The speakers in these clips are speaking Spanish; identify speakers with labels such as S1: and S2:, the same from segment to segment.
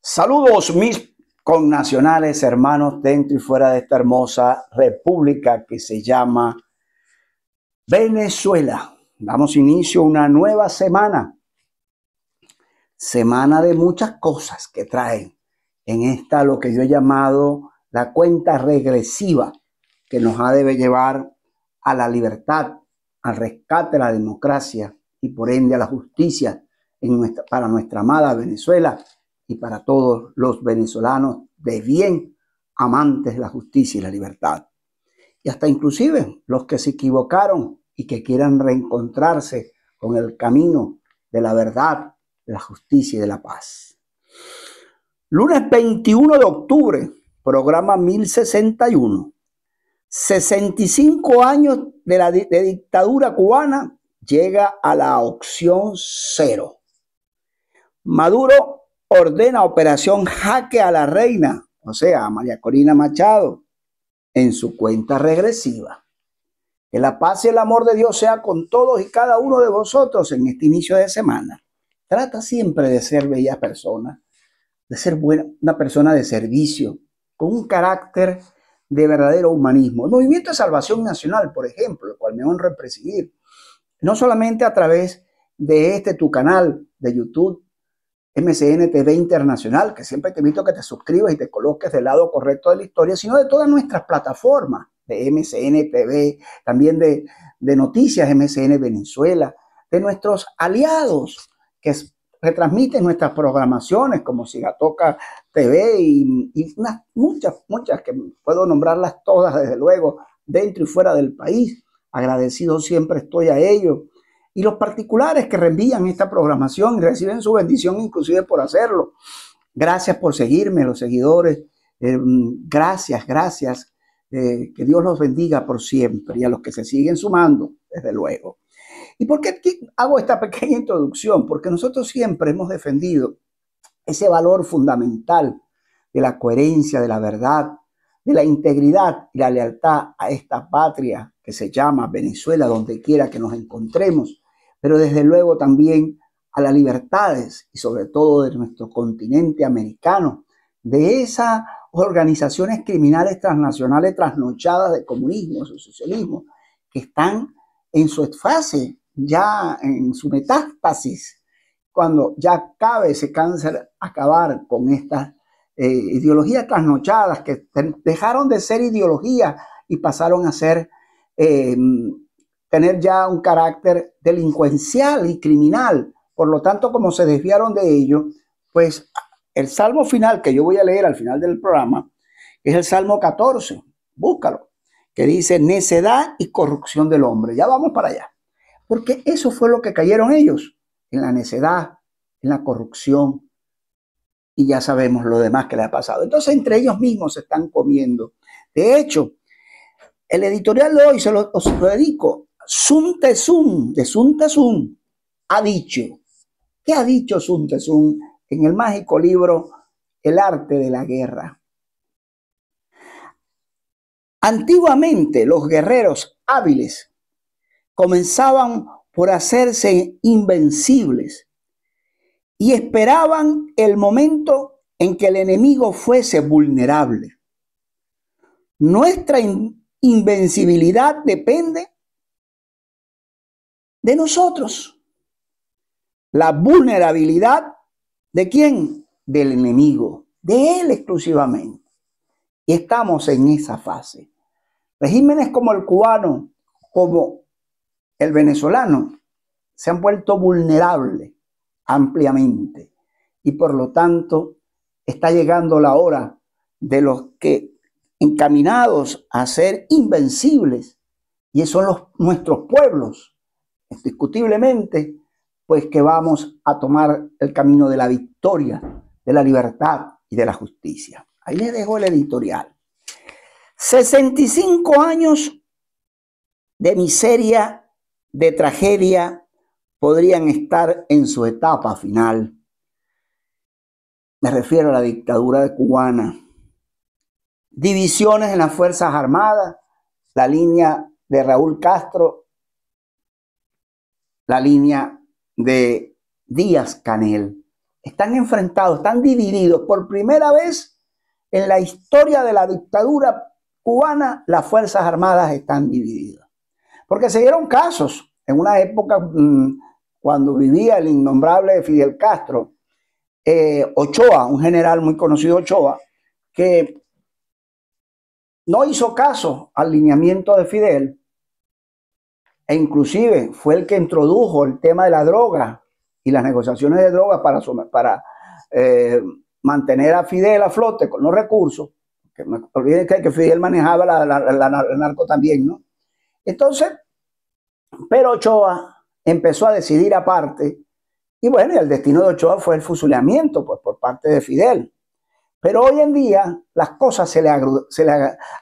S1: Saludos mis connacionales, hermanos dentro y fuera de esta hermosa república que se llama Venezuela. Damos inicio a una nueva semana de muchas cosas que traen en esta lo que yo he llamado la cuenta regresiva que nos ha de llevar a la libertad, al rescate de la democracia y por ende a la justicia para nuestra amada Venezuela y para todos los venezolanos de bien, amantes de la justicia y la libertad. Y hasta inclusive los que se equivocaron y que quieran reencontrarse con el camino de la verdad, de la justicia y de la paz. Lunes 21 de octubre, programa 1061. 65 años de dictadura cubana llega a la opción cero. Maduro ordena operación jaque a la reina, o sea, a María Corina Machado, en su cuenta regresiva. Que la paz y el amor de Dios sea con todos y cada uno de vosotros en este inicio de semana. Trata siempre de ser bella persona, de ser una persona de servicio, con un carácter de verdadero humanismo. El Movimiento de Salvación Nacional, por ejemplo, el cual me honra en presidir, no solamente a través de tu canal de YouTube, MCN TV Internacional, que siempre te invito a que te suscribas y te coloques del lado correcto de la historia, sino de todas nuestras plataformas de MCN TV, también de Noticias MCN Venezuela, de nuestros aliados que retransmiten nuestras programaciones como Sigatoca TV y muchas que puedo nombrarlas todas desde luego dentro y fuera del país. Agradecido siempre estoy a ellos. Y los particulares que reenvían esta programación y reciben su bendición inclusive por hacerlo. Gracias por seguirme, los seguidores. Gracias. Que Dios los bendiga por siempre y a los que se siguen sumando, desde luego. ¿Y por qué hago esta pequeña introducción? Porque nosotros siempre hemos defendido ese valor fundamental de la coherencia, de la verdad, de la integridad y la lealtad a esta patria que se llama Venezuela, donde quiera que nos encontremos, pero desde luego también a las libertades y sobre todo de nuestro continente americano, de esas organizaciones criminales transnacionales trasnochadas de comunismo, de socialismo, que están en su fase, ya en su metástasis, cuando ya cabe ese cáncer acabar con estas ideologías trasnochadas que dejaron de ser ideologías y pasaron a ser tener ya un carácter delincuencial y criminal. Por lo tanto, como se desviaron de ello, pues el salmo final que yo voy a leer al final del programa es el Salmo 14, búscalo, que dice necedad y corrupción del hombre. Ya vamos para allá, porque eso fue lo que cayeron ellos, en la necedad, en la corrupción, y ya sabemos lo demás que le ha pasado. Entonces, entre ellos mismos se están comiendo. De hecho, el editorial de hoy os lo dedico. Sun Tzu, de Sun Tzu, ha dicho. ¿Qué ha dicho Sun Tzu en el mágico libro El arte de la guerra? Antiguamente los guerreros hábiles comenzaban por hacerse invencibles y esperaban el momento en que el enemigo fuese vulnerable. Nuestra invencibilidad depende de nosotros. La vulnerabilidad ¿de quién? Del enemigo, de él exclusivamente. Y estamos en esa fase. Regímenes como el cubano, como el venezolano, se han vuelto vulnerables ampliamente. Y por lo tanto, está llegando la hora de los que encaminados a ser invencibles, y esos son nuestros pueblos, indiscutiblemente, pues que vamos a tomar el camino de la victoria, de la libertad y de la justicia. Ahí les dejo el editorial. 65 años de miseria, de tragedia, podrían estar en su etapa final. Me refiero a la dictadura cubana. Divisiones en las Fuerzas Armadas, la línea de Raúl Castro, la línea de Díaz-Canel. están enfrentados, están divididos. Por primera vez en la historia de la dictadura cubana, las Fuerzas Armadas están divididas. Porque se dieron casos en una época cuando vivía el innombrable Fidel Castro, Ochoa, un general muy conocido, Ochoa, que no hizo caso al lineamiento de Fidel e inclusive fue el que introdujo el tema de la droga y las negociaciones de drogas para mantener a Fidel a flote con los recursos. Que no olviden que Fidel manejaba el narco también, ¿no? Entonces, pero Ochoa empezó a decidir aparte y bueno, el destino de Ochoa fue el fusilamiento pues, por parte de Fidel. Pero hoy en día las cosas se le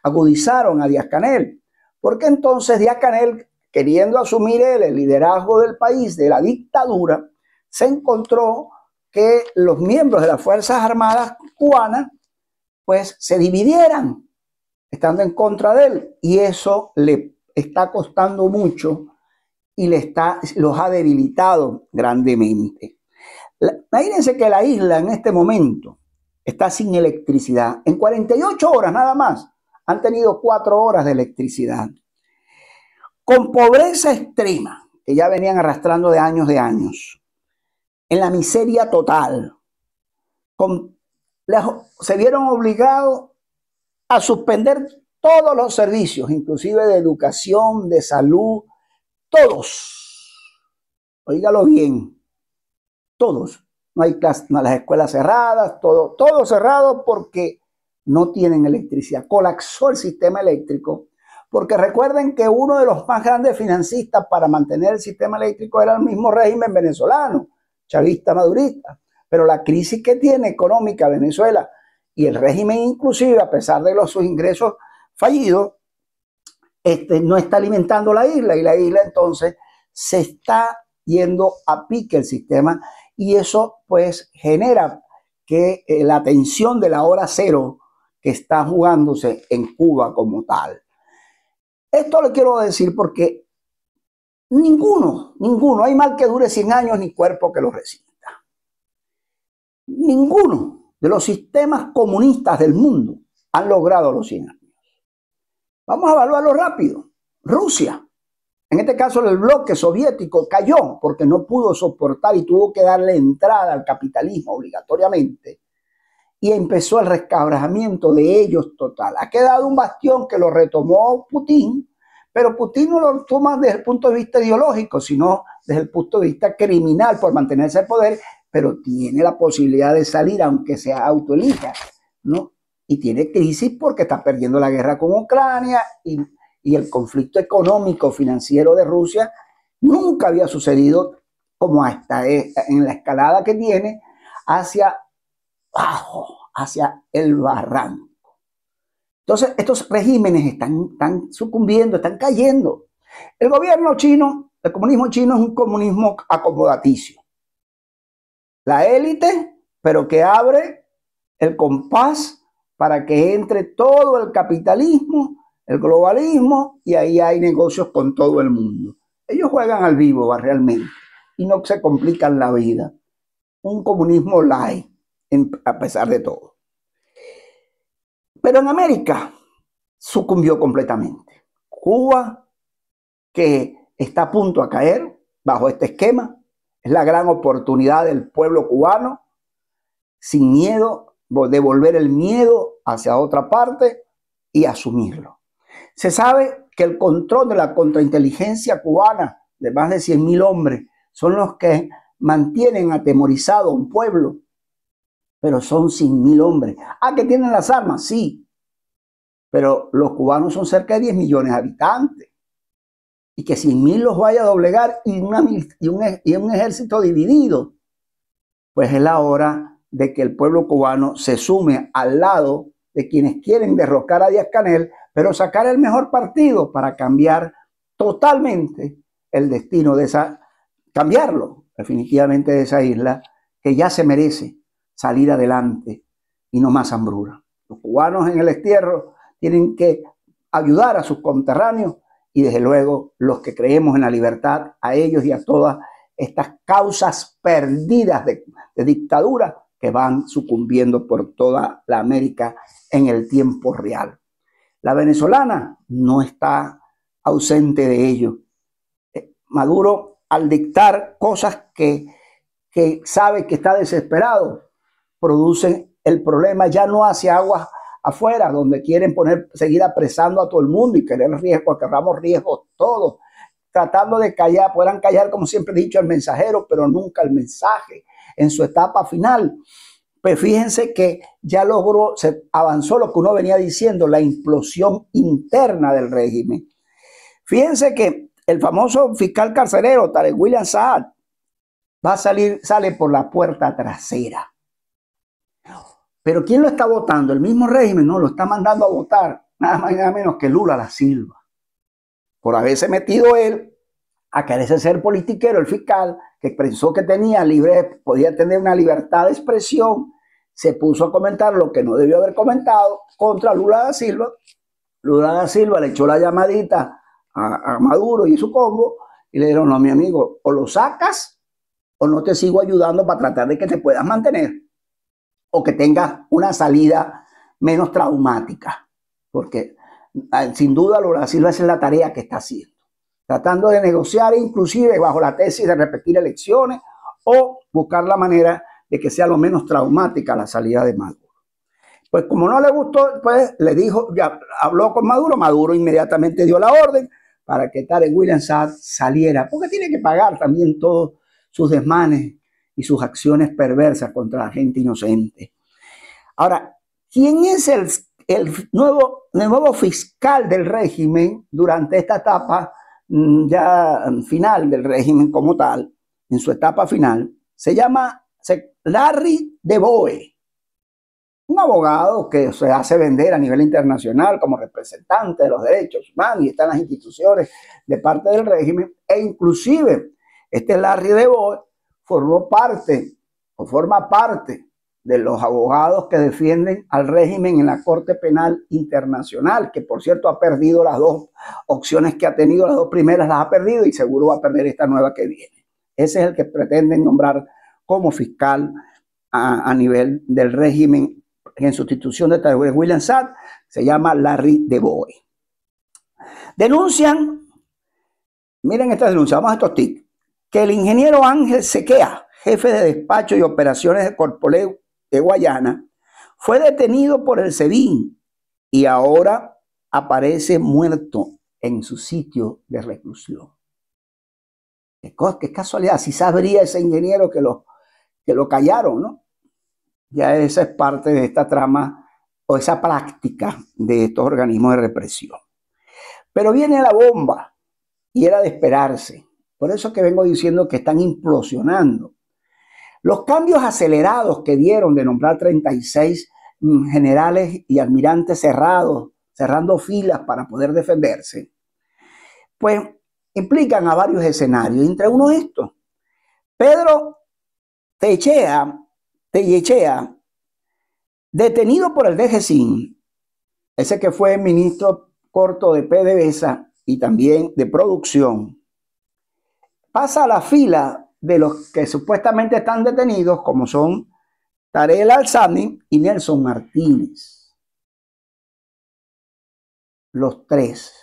S1: agudizaron a Díaz-Canel, porque entonces Díaz-Canel, queriendo asumir él el liderazgo del país, de la dictadura, se encontró que los miembros de las Fuerzas Armadas cubanas pues se dividieran, estando en contra de él, y eso le está costando mucho y los ha debilitado grandemente. Imagínense que la isla en este momento está sin electricidad. En 48 horas nada más han tenido 4 horas de electricidad. Con pobreza extrema, que ya venían arrastrando de años. En la miseria total. Se vieron obligados a suspender todos los servicios, inclusive de educación, de salud, todos. Óigalo bien, todos. No hay clases, no, las escuelas cerradas, todo cerrado porque no tienen electricidad. Colapsó el sistema eléctrico, porque recuerden que uno de los más grandes financistas para mantener el sistema eléctrico era el mismo régimen venezolano, chavista madurista. Pero la crisis que tiene económica Venezuela y el régimen inclusive, a pesar de sus ingresos fallidos, no está alimentando la isla, y la isla entonces se está yendo a pique el sistema, y eso pues genera que la tensión de la hora cero que está jugándose en Cuba como tal. Esto lo quiero decir porque ninguno, hay mal que dure 100 años ni cuerpo que lo resista. Ninguno de los sistemas comunistas del mundo han logrado los 100 años. Vamos a evaluarlo rápido. Rusia, en este caso el bloque soviético, cayó porque no pudo soportar y tuvo que darle entrada al capitalismo obligatoriamente, y empezó el resquebrajamiento de ellos total. Ha quedado un bastión que lo retomó Putin, pero Putin no lo toma desde el punto de vista ideológico, sino desde el punto de vista criminal por mantenerse en el poder, pero tiene la posibilidad de salir aunque sea autoelija, ¿no? Y tiene crisis porque está perdiendo la guerra con Ucrania, y el conflicto económico financiero de Rusia nunca había sucedido como hasta en la escalada que tiene hacia abajo, hacia el barranco. Entonces estos regímenes están sucumbiendo, están cayendo. El gobierno chino, el comunismo chino es un comunismo acomodaticio. La élite, pero que abre el compás para que entre todo el capitalismo, el globalismo, y ahí hay negocios con todo el mundo. Ellos juegan al vivo realmente y no se complican la vida. Un comunismo light, a pesar de todo. Pero en América sucumbió completamente. Cuba, que está a punto de caer bajo este esquema, es la gran oportunidad del pueblo cubano, sin miedo, devolver el miedo hacia otra parte y asumirlo. Se sabe que el control de la contrainteligencia cubana, de más de 100.000 hombres, son los que mantienen atemorizado a un pueblo, pero son 100.000 hombres. Ah, que tienen las armas, sí, pero los cubanos son cerca de 10 millones de habitantes, y que 100.000 los vaya a doblegar y un ejército dividido, pues es la hora de que el pueblo cubano se sume al lado de quienes quieren derrocar a Díaz-Canel, pero sacar el mejor partido para cambiar totalmente el destino cambiarlo definitivamente de esa isla, que ya se merece salir adelante y no más hambruna. Los cubanos en el destierro tienen que ayudar a sus conterráneos, y desde luego los que creemos en la libertad, a ellos y a todas estas causas perdidas de dictadura que van sucumbiendo por toda la América en el tiempo real. La venezolana no está ausente de ello. Maduro, al dictar cosas que sabe que está desesperado, producen el problema ya no hacia aguas afuera, donde quieren seguir apresando a todo el mundo y querer riesgo, querramos riesgos todos, tratando de callar, podrán callar, como siempre he dicho, al mensajero, pero nunca el mensaje en su etapa final. Pues fíjense que ya logró, se avanzó lo que uno venía diciendo, la implosión interna del régimen. Fíjense que el famoso fiscal carcelero, Tarek William Saad, sale por la puerta trasera. Pero ¿quién lo está votando? El mismo régimen, no, lo está mandando a votar, nada más y nada menos que Lula da Silva. Por haberse metido él a quererse ser politiquero, el fiscal, que pensó que podía tener una libertad de expresión, se puso a comentar lo que no debió haber comentado contra Lula da Silva. Lula da Silva le echó la llamadita a Maduro y su combo y le dijeron, no, mi amigo, o lo sacas o no te sigo ayudando para tratar de que te puedas mantener o que tengas una salida menos traumática, porque sin duda Lula da Silva es la tarea que está haciendo, tratando de negociar inclusive bajo la tesis de repetir elecciones o buscar la manera de que sea lo menos traumática la salida de Maduro. Pues como no le gustó, pues le dijo, ya habló con Maduro, Maduro inmediatamente dio la orden para que Tarek William Saad saliera, porque tiene que pagar también todos sus desmanes y sus acciones perversas contra la gente inocente. Ahora, ¿quién es el nuevo fiscal del régimen durante esta etapa ya final del régimen como tal, en su etapa final? Se llama Larry DeBoe, un abogado que se hace vender a nivel internacional como representante de los derechos humanos y está en las instituciones de parte del régimen, e inclusive este Larry DeBoe forma parte de los abogados que defienden al régimen en la Corte Penal Internacional, que por cierto ha perdido las dos opciones que ha tenido, las dos primeras las ha perdido y seguro va a perder esta nueva que viene. Ese es el que pretenden nombrar como fiscal a nivel del régimen en sustitución de Tarek William Saad, se llama Larry DeBoe. Denuncian, miren esta denuncia, vamos a estos tics, que el ingeniero Ángel Sequea, jefe de despacho y operaciones de Corpoleu de Guayana, fue detenido por el SEBIN y ahora aparece muerto en su sitio de reclusión. Qué casualidad, si sabría ese ingeniero que lo callaron, ¿no? Ya esa es parte de esta trama o esa práctica de estos organismos de represión. Pero viene la bomba y era de esperarse. Por eso que vengo diciendo que están implosionando. Los cambios acelerados que dieron de nombrar 36 generales y almirantes cerrando filas para poder defenderse, pues implican a varios escenarios. Entre uno estos, Pedro Tellechea, detenido por el DGCIN, ese que fue ministro corto de PDVSA y también de producción, pasa a la fila de los que supuestamente están detenidos, como son Tarek El-Alzami y Nelson Martínez. Los tres.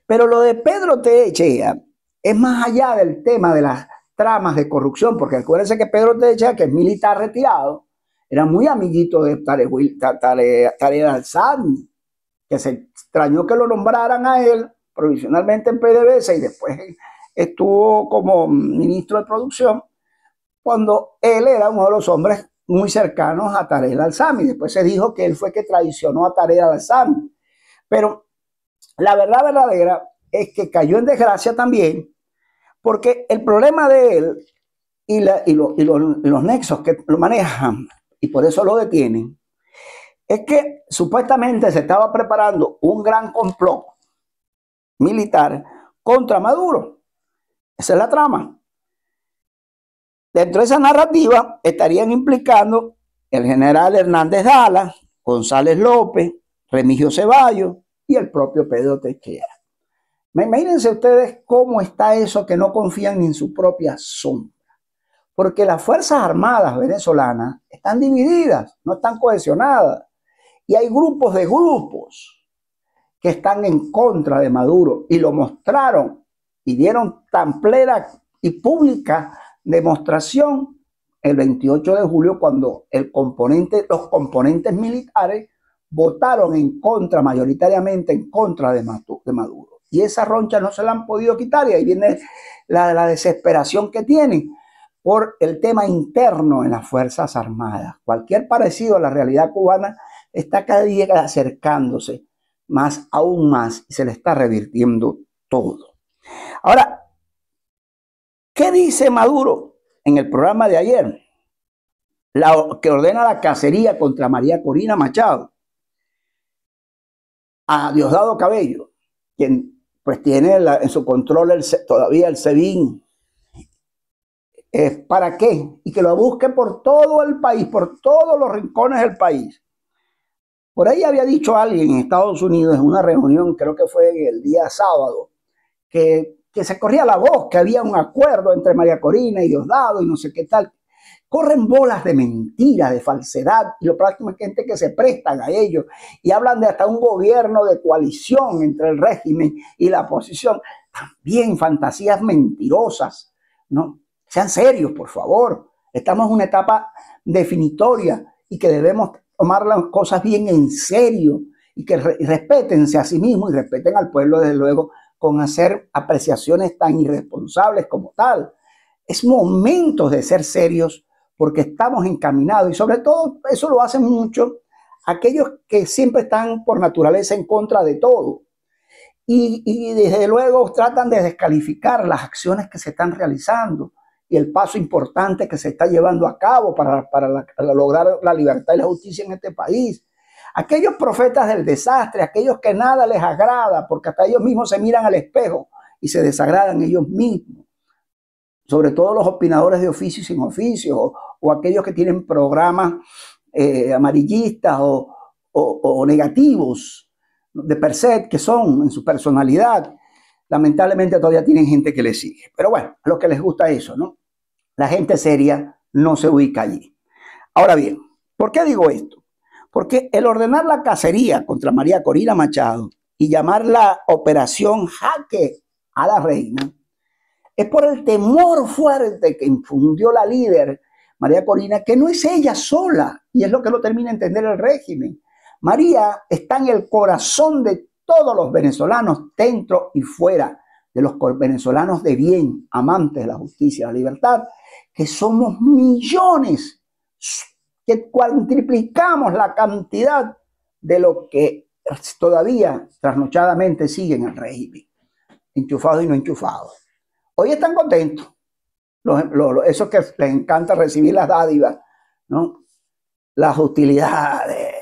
S1: Pero lo de Pedro Tellechea es más allá del tema de las tramas de corrupción, porque acuérdense que Pedro Tellechea, que es militar retirado, era muy amiguito de Tarek El-Alzami, que se extrañó que lo nombraran a él provisionalmente en PDVSA y después estuvo como ministro de producción, cuando él era uno de los hombres muy cercanos a Tarek El-Alzami. Después se dijo que él fue que traicionó a Tarek El-Alzami. Pero la verdad verdadera es que cayó en desgracia también, porque el problema de él y los nexos que lo manejan, y por eso lo detienen, es que supuestamente se estaba preparando un gran complot militar contra Maduro. Esa es la trama. Dentro de esa narrativa estarían implicando el general Hernández Dala, González López, Remigio Ceballos y el propio Pedro Tellechea. Imagínense ustedes cómo está eso, que no confían ni en su propia sombra. Porque las Fuerzas Armadas venezolanas están divididas, no están cohesionadas. Y hay grupos de grupos que están en contra de Maduro y lo mostraron y dieron tan plena y pública demostración el 28 de julio cuando los componentes militares votaron en contra, mayoritariamente en contra de Maduro. Y esa roncha no se la han podido quitar y ahí viene la desesperación que tienen por el tema interno en las Fuerzas Armadas. Cualquier parecido a la realidad cubana está cada día acercándose aún más y se le está revirtiendo todo. Ahora, ¿qué dice Maduro en el programa de ayer? Que ordena la cacería contra María Corina Machado, a Diosdado Cabello, quien pues tiene en su control todavía el SEBIN. ¿Para qué? Y que lo busque por todo el país, por todos los rincones del país. Por ahí había dicho alguien en Estados Unidos en una reunión, creo que fue el día sábado, que se corría la voz, que había un acuerdo entre María Corina y Diosdado y no sé qué tal. Corren bolas de mentira, de falsedad, y lo práctico es gente que se prestan a ello y hablan de hasta un gobierno de coalición entre el régimen y la oposición. También fantasías mentirosas, ¿no? Sean serios, por favor. Estamos en una etapa definitoria y que debemos tomar las cosas bien en serio y que respétense a sí mismos y respeten al pueblo, desde luego, con hacer apreciaciones tan irresponsables como tal. Es momento de ser serios porque estamos encaminados y sobre todo eso lo hacen mucho aquellos que siempre están por naturaleza en contra de todo y desde luego tratan de descalificar las acciones que se están realizando y el paso importante que se está llevando a cabo para lograr la libertad y la justicia en este país. Aquellos profetas del desastre, aquellos que nada les agrada, porque hasta ellos mismos se miran al espejo y se desagradan ellos mismos. Sobre todo los opinadores de oficio y sin oficio, o aquellos que tienen programas amarillistas o negativos de per se, que son en su personalidad. Lamentablemente todavía tienen gente que les sigue. Pero bueno, a los que les gusta eso, ¿no? La gente seria no se ubica allí. Ahora bien, ¿por qué digo esto? Porque el ordenar la cacería contra María Corina Machado y llamarla Operación Jaque a la Reina es por el temor fuerte que infundió la líder María Corina, que no es ella sola, y es lo que no termina de entender el régimen. María está en el corazón de todos los venezolanos, dentro y fuera, de los venezolanos de bien, amantes de la justicia y la libertad, que somos millones, que cuantriplicamos la cantidad de lo que todavía trasnochadamente siguen el régimen, enchufados y no enchufados. Hoy están contentos, esos que les encanta recibir las dádivas, ¿no? Las utilidades,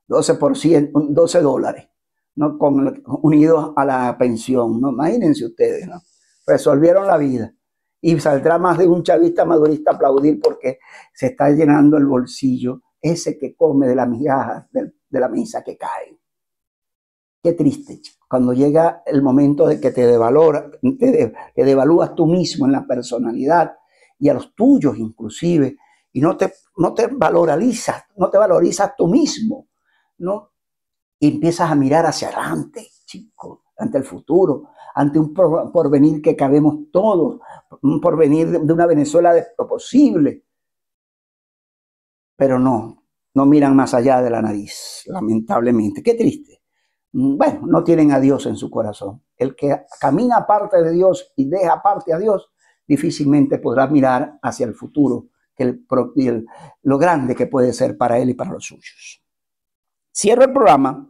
S1: 12%, $12, ¿no? Unidos a la pensión, ¿no? Imagínense ustedes, ¿no? Resolvieron la vida y saldrá más de un chavista madurista a aplaudir porque se está llenando el bolsillo ese que come de las migajas de la misa que cae. Qué triste, cuando llega el momento de que te devalúas tú mismo en la personalidad y a los tuyos inclusive, y no te valorizas tú mismo, ¿no? Y empiezas a mirar hacia adelante, chicos, ante el futuro, ante un porvenir que cabemos todos, un porvenir de una Venezuela de lo posible. Pero no miran más allá de la nariz, lamentablemente. Qué triste. Bueno, no tienen a Dios en su corazón. El que camina aparte de Dios y deja aparte a Dios, difícilmente podrá mirar hacia el futuro, lo grande que puede ser para él y para los suyos. Cierro el programa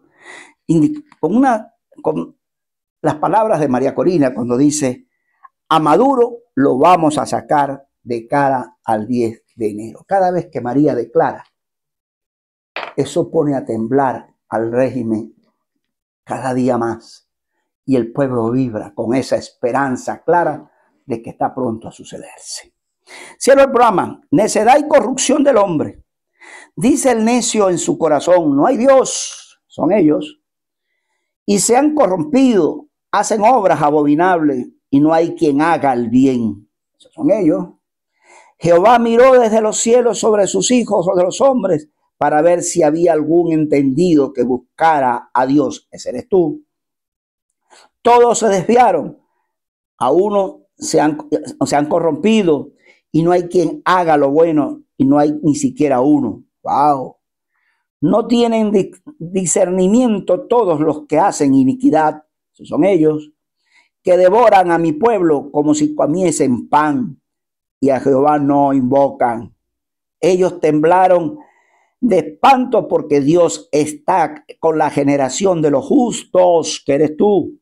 S1: con las palabras de María Corina cuando dice: a Maduro lo vamos a sacar de cara al 10 de enero. Cada vez que María declara, eso pone a temblar al régimen cada día más, y el pueblo vibra con esa esperanza clara de que está pronto a sucederse. Cierro el programa. Necedad y corrupción del hombre. Dice el necio en su corazón: no hay Dios, son ellos, y se han corrompido hacen obras abominables y no hay quien haga el bien. Esos son ellos. Jehová miró desde los cielos sobre sus hijos o de los hombres para ver si había algún entendido que buscara a Dios. Ese eres tú. Todos se desviaron, a uno se han corrompido y no hay quien haga lo bueno y no hay ni siquiera uno. Wow. No tienen discernimiento todos los que hacen iniquidad. Esos son ellos, que devoran a mi pueblo como si comiesen pan y a Jehová no invocan. Ellos temblaron de espanto porque Dios está con la generación de los justos, que eres tú.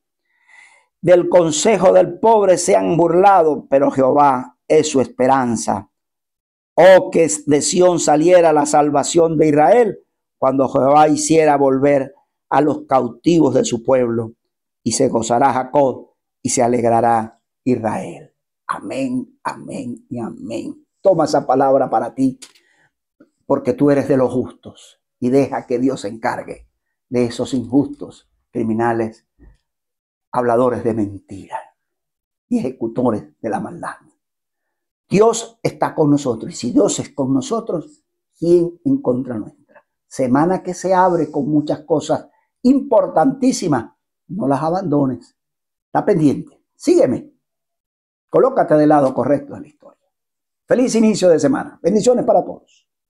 S1: Del consejo del pobre se han burlado, pero Jehová es su esperanza. Oh, que de Sión saliera la salvación de Israel, cuando Jehová hiciera volver a los cautivos de su pueblo, y se gozará Jacob y se alegrará Israel. Amén, amén y amén. Toma esa palabra para ti, porque tú eres de los justos, y deja que Dios se encargue de esos injustos, criminales, habladores de mentira y ejecutores de la maldad. Dios está con nosotros, y si Dios es con nosotros, ¿quién en contra nuestra? Semana que se abre con muchas cosas importantísimas. No las abandones. Está pendiente. Sígueme. Colócate del lado correcto de la historia. Feliz inicio de semana. Bendiciones para todos.